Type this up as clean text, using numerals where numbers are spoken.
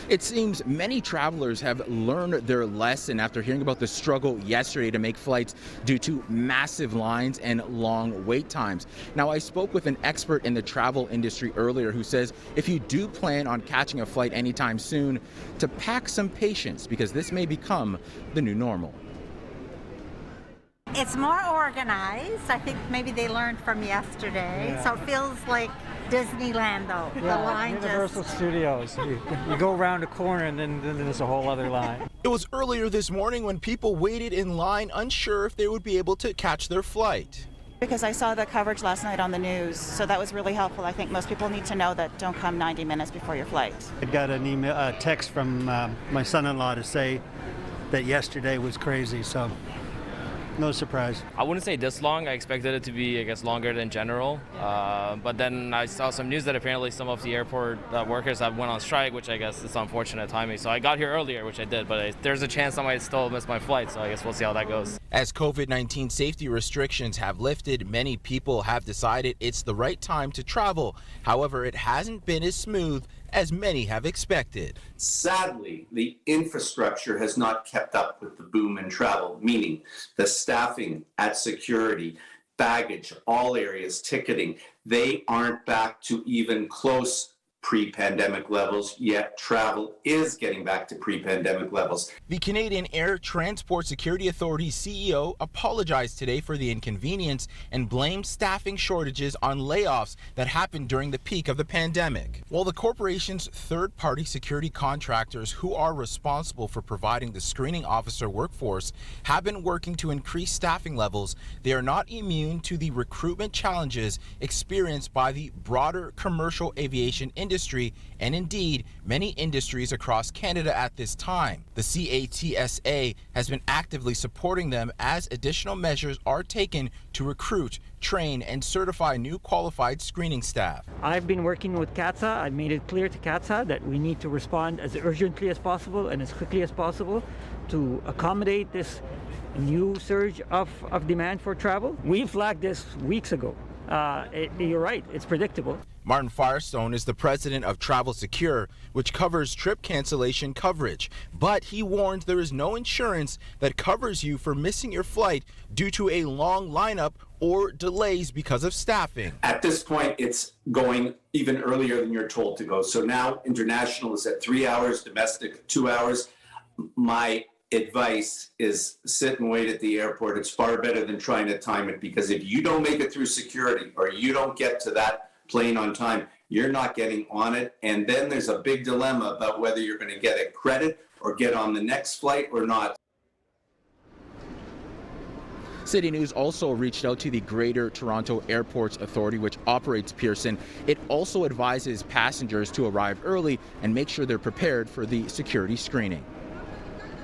It seems many travelers have learned their lesson after hearing about the struggle yesterday to make flights due to massive lines and long wait times. Now, I spoke with an expert in the travel industry earlier who says if you do plan on catching a flight anytime soon, to pack some patience because this may become the new normal. It's more organized. I think maybe they learned from yesterday. Yeah. So it feels like Disneyland, though. The line Universal just... Studios. You go around a corner and then there's a whole other line. It was earlier this morning when people waited in line unsure if they would be able to catch their flight. Because I saw the coverage last night on the news, so that was really helpful. I think most people need to know that don't come 90 minutes before your flight. I got an email, a text from my son-in-law to say that yesterday was crazy, so no surprise. I wouldn't say this long. I expected it to be, longer than general. But then I saw some news that apparently some of the airport workers have went on strike, which I guess is unfortunate timing. So I got here earlier, which I did, but there's a chance I might still miss my flight. So I guess we'll see how that goes. As COVID-19 safety restrictions have lifted, many people have decided it's the right time to travel. However, it hasn't been as smooth as many have expected. Sadly, the infrastructure has not kept up with the boom in travel, meaning the staffing at security, baggage, all areas, ticketing, they aren't back to even close pre-pandemic levels, yet travel is getting back to pre-pandemic levels. The Canadian Air Transport Security Authority CEO apologized today for the inconvenience and blamed staffing shortages on layoffs that happened during the peak of the pandemic. While the corporation's third-party security contractors who are responsible for providing the screening officer workforce have been working to increase staffing levels, they are not immune to the recruitment challenges experienced by the broader commercial aviation industry and indeed many industries across Canada at this time. The CATSA has been actively supporting them as additional measures are taken to recruit, train, and certify new qualified screening staff. I've been working with CATSA. I've made it clear to CATSA that we need to respond as urgently as possible and as quickly as possible to accommodate this new surge of demand for travel. We flagged this weeks ago. You're right, it's predictable. Martin Firestone is the president of Travel Secure, which covers trip cancellation coverage. But he warned there is no insurance that covers you for missing your flight due to a long lineup or delays because of staffing. At this point, it's going even earlier than you're told to go. So now international is at 3 hours, domestic 2 hours. My advice is sit and wait at the airport. It's far better than trying to time it, because if you don't make it through security or you don't get to that plane on time, you're not getting on it. And then there's a big dilemma about whether you're going to get a credit or get on the next flight or not. CityNews also reached out to the Greater Toronto Airports Authority, which operates Pearson. It also advises passengers to arrive early and make sure they're prepared for the security screening.